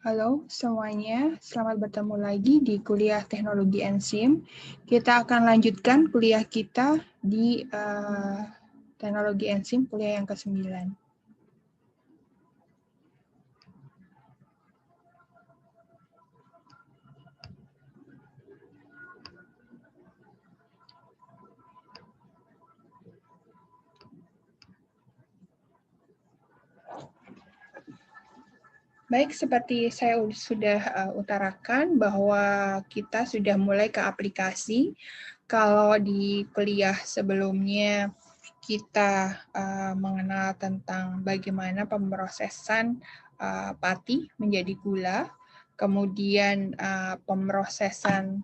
Halo semuanya, selamat bertemu lagi di kuliah Teknologi Enzim. Kita akan lanjutkan kuliah kita di Teknologi Enzim, kuliah yang ke-9. Baik, seperti saya sudah utarakan bahwa kita sudah mulai ke aplikasi. Kalau di kuliah sebelumnya kita mengenal tentang bagaimana pemrosesan pati menjadi gula, kemudian pemrosesan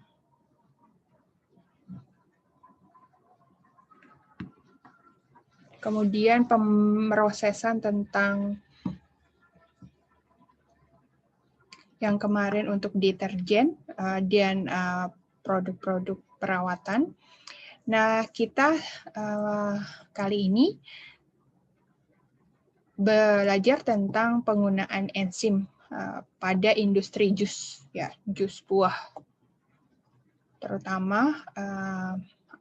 tentang yang kemarin untuk deterjen dan produk-produk perawatan. Nah, kita kali ini belajar tentang penggunaan enzim pada industri jus, ya, jus buah. Terutama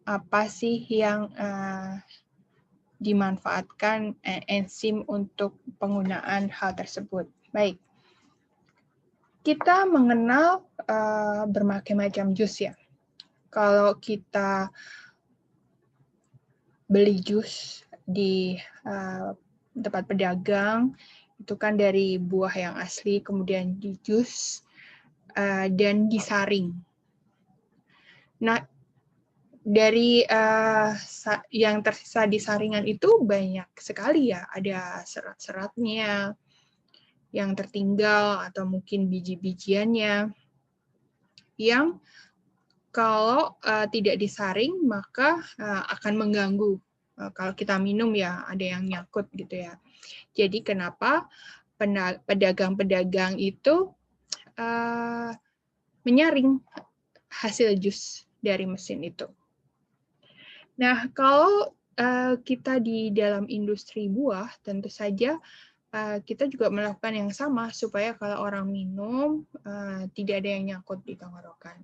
apa sih yang dimanfaatkan enzim untuk penggunaan hal tersebut. Baik. Kita mengenal berbagai macam jus ya. Kalau kita beli jus di tempat pedagang, itu kan dari buah yang asli, kemudian di jus dan disaring. Nah, dari yang tersisa di saringan itu banyak sekali ya, ada serat-seratnya yang tertinggal atau mungkin biji-bijiannya yang kalau tidak disaring maka akan mengganggu. Kalau kita minum ya ada yang nyangkut gitu ya. Jadi kenapa pedagang-pedagang itu menyaring hasil jus dari mesin itu. Nah, kalau kita di dalam industri buah, tentu saja kita juga melakukan yang sama supaya kalau orang minum tidak ada yang nyangkut di tenggorokan.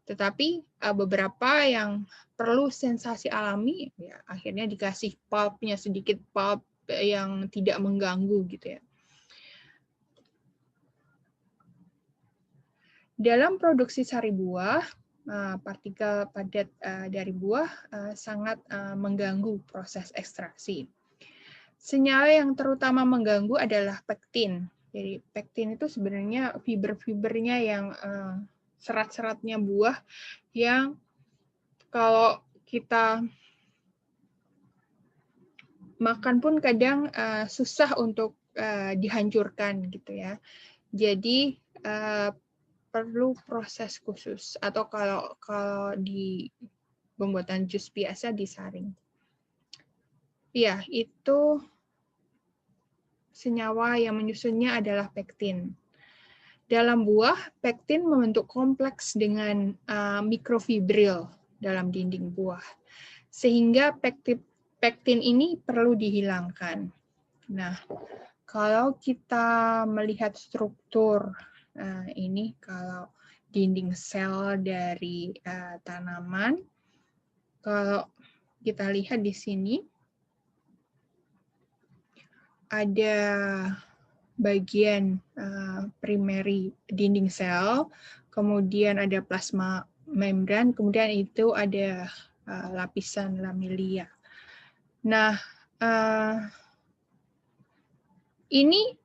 Tetapi beberapa yang perlu sensasi alami, ya, akhirnya dikasih pulpnya sedikit pulp yang tidak mengganggu gitu ya. Dalam produksi sari buah, partikel padat dari buah sangat mengganggu proses ekstraksi. Senyawa yang terutama mengganggu adalah pektin. Jadi pektin itu sebenarnya fiber-fibernya yang serat-seratnya buah yang kalau kita makan pun kadang susah untuk dihancurkan gitu ya. Jadi perlu proses khusus atau kalau di pembuatan jus biasa disaring. Ya, itu senyawa yang menyusunnya adalah pektin. Dalam buah, pektin membentuk kompleks dengan mikrofibril dalam dinding buah. Sehingga pektin ini perlu dihilangkan. Nah, kalau kita melihat struktur ini, kalau dinding sel dari tanaman, kalau kita lihat di sini, ada bagian primary dinding sel, kemudian ada plasma membran, kemudian itu ada lapisan lamilia. Nah, ini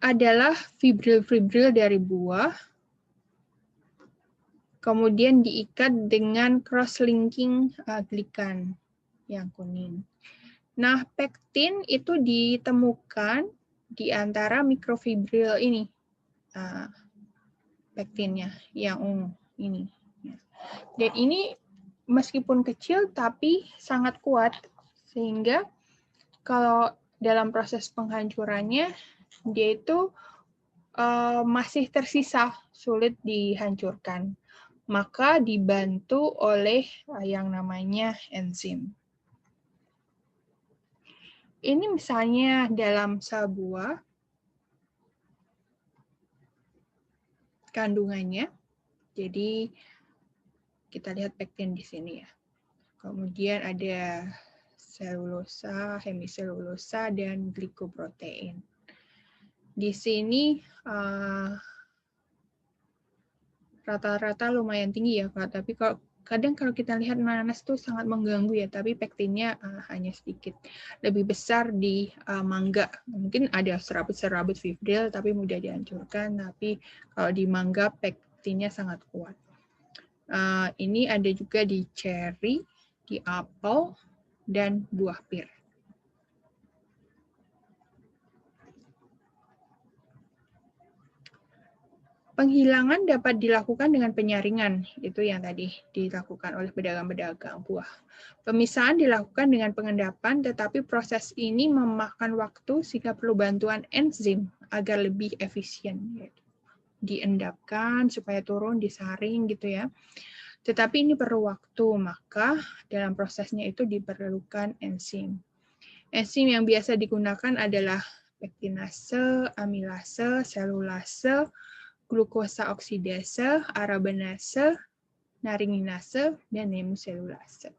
adalah fibril-fibril dari buah, kemudian diikat dengan cross-linking glikan yang kuning. Nah, pektin itu ditemukan di antara mikrofibril ini, pektinnya yang ungu ini. Dan ini meskipun kecil tapi sangat kuat, sehingga kalau dalam proses penghancurannya dia itu masih tersisa, sulit dihancurkan. Maka dibantu oleh yang namanya enzim. Ini misalnya dalam sel buah, kandungannya. Jadi kita lihat pektin di sini ya. Kemudian ada selulosa, hemiselulosa, dan glikoprotein. Di sini rata-rata lumayan tinggi ya, Kak. Tapi kadang kalau kita lihat nanas tuh sangat mengganggu ya, tapi pektinnya hanya sedikit. Lebih besar di mangga. Mungkin ada serabut-serabut fibrile, tapi mudah dihancurkan. Tapi kalau di mangga, pektinnya sangat kuat. Ini ada juga di cherry, di apel, dan buah pir. Penghilangan dapat dilakukan dengan penyaringan, itu yang tadi dilakukan oleh pedagang-pedagang buah. Pemisahan dilakukan dengan pengendapan, tetapi proses ini memakan waktu sehingga perlu bantuan enzim agar lebih efisien. Diendapkan supaya turun, disaring gitu ya. Tetapi ini perlu waktu, maka dalam prosesnya itu diperlukan enzim. Enzim yang biasa digunakan adalah pektinase, amilase, selulase, glukosa oksidase, arabanase, naringinase, dan hemiselulase.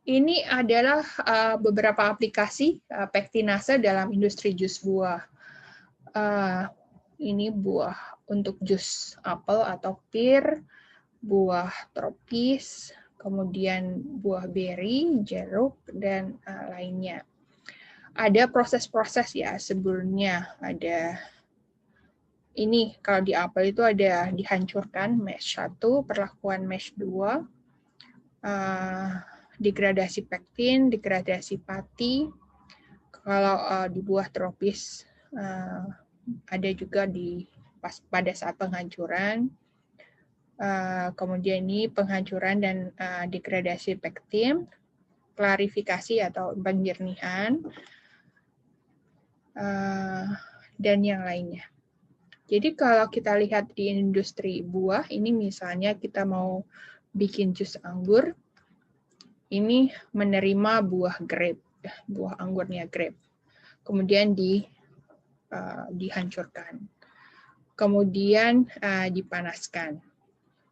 Ini adalah beberapa aplikasi pektinase dalam industri jus buah. Ini buah untuk jus apel atau pir, buah tropis, kemudian buah beri, jeruk, dan lainnya. Ada proses-proses ya sebelumnya. Ada ini kalau di apel itu ada dihancurkan mash 1, perlakuan mash 2, degradasi pektin, degradasi pati. Kalau di buah tropis ada juga pada saat penghancuran. Kemudian ini penghancuran dan degradasi pektin, klarifikasi atau penjernihan, dan yang lainnya. Jadi kalau kita lihat di industri buah, ini misalnya kita mau bikin jus anggur, ini menerima buah grape, buah anggurnya grape, kemudian dihancurkan, kemudian dipanaskan,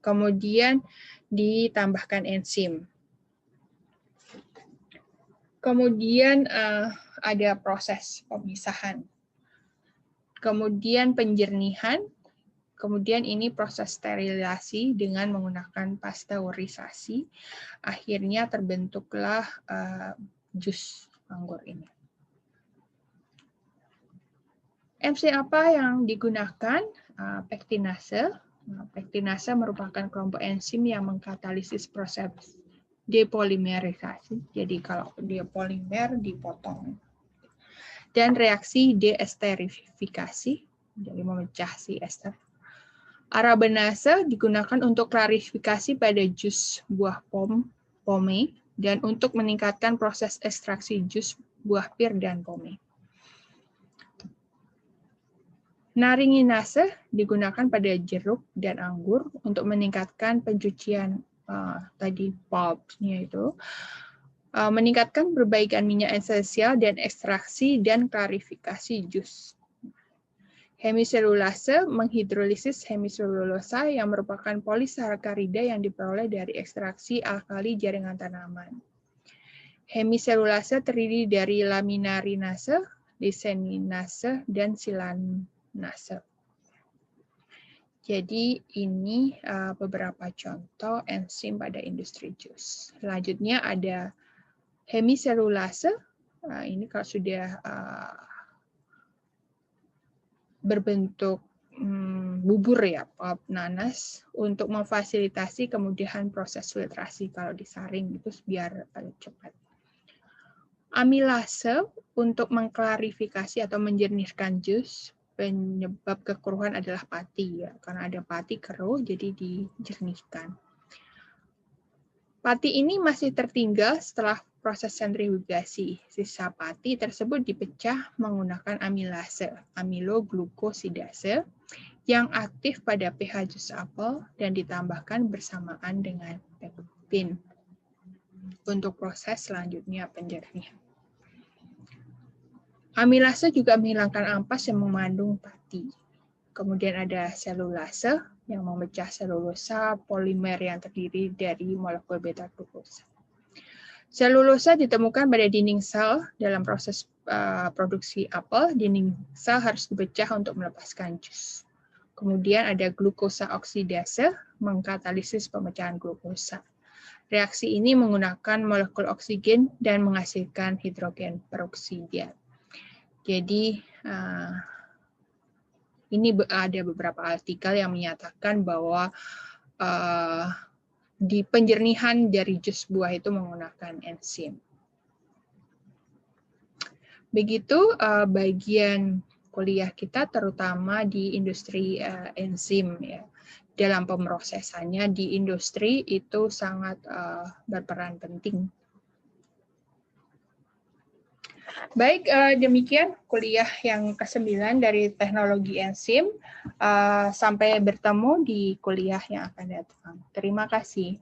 kemudian ditambahkan enzim. Kemudian ada proses pemisahan. Kemudian penjernihan. Kemudian ini proses sterilisasi dengan menggunakan pasteurisasi. Akhirnya terbentuklah jus anggur ini. Enzim apa yang digunakan? Pektinase. Pektinase merupakan kelompok enzim yang mengkatalisis proses depolimerisasi. Jadi kalau dia polimer dipotong. Dan reaksi deesterifikasi, jadi memecah si ester. Arabanase digunakan untuk klarifikasi pada jus buah pome dan untuk meningkatkan proses ekstraksi jus buah pir dan pome. Naringinase digunakan pada jeruk dan anggur untuk meningkatkan pencucian tadi pulpnya itu, meningkatkan perbaikan minyak esensial dan ekstraksi dan klarifikasi jus. Hemiselulase menghidrolisis hemiselulosa yang merupakan polisakarida yang diperoleh dari ekstraksi alkali jaringan tanaman. Hemiselulase terdiri dari laminarinase, liseninase, dan silanase. Jadi ini beberapa contoh enzim pada industri jus. Selanjutnya ada hemiselulase. Ini kalau sudah berbentuk bubur ya, pulp nanas, untuk memfasilitasi kemudahan proses filtrasi kalau disaring itu biar cepat. Amilase untuk mengklarifikasi atau menjernihkan jus. Penyebab kekeruhan adalah pati ya, karena ada pati keruh jadi dijernihkan. Pati ini masih tertinggal setelah proses sentrifugasi. Sisa pati tersebut dipecah menggunakan amilase, amiloglukosidase, yang aktif pada pH jus apel dan ditambahkan bersamaan dengan pektin. untuk proses selanjutnya penjernihan. Amilase juga menghilangkan ampas yang mengandung pati. Kemudian ada selulase yang memecah selulosa polimer yang terdiri dari molekul beta-glukosa. Selulosa ditemukan pada dinding sel dalam proses produksi apel. Dinding sel harus dipecah untuk melepaskan jus. Kemudian ada glukosa oksidase mengkatalisis pemecahan glukosa. Reaksi ini menggunakan molekul oksigen dan menghasilkan hidrogen peroksida. Jadi ini ada beberapa artikel yang menyatakan bahwa di penjernihan dari jus buah itu menggunakan enzim. Begitu bagian kuliah kita terutama di industri enzim ya. Dalam pemrosesannya di industri itu sangat berperan penting. Baik, demikian kuliah yang ke-9 dari teknologi enzim. Sampai bertemu di kuliah yang akan datang. Terima kasih.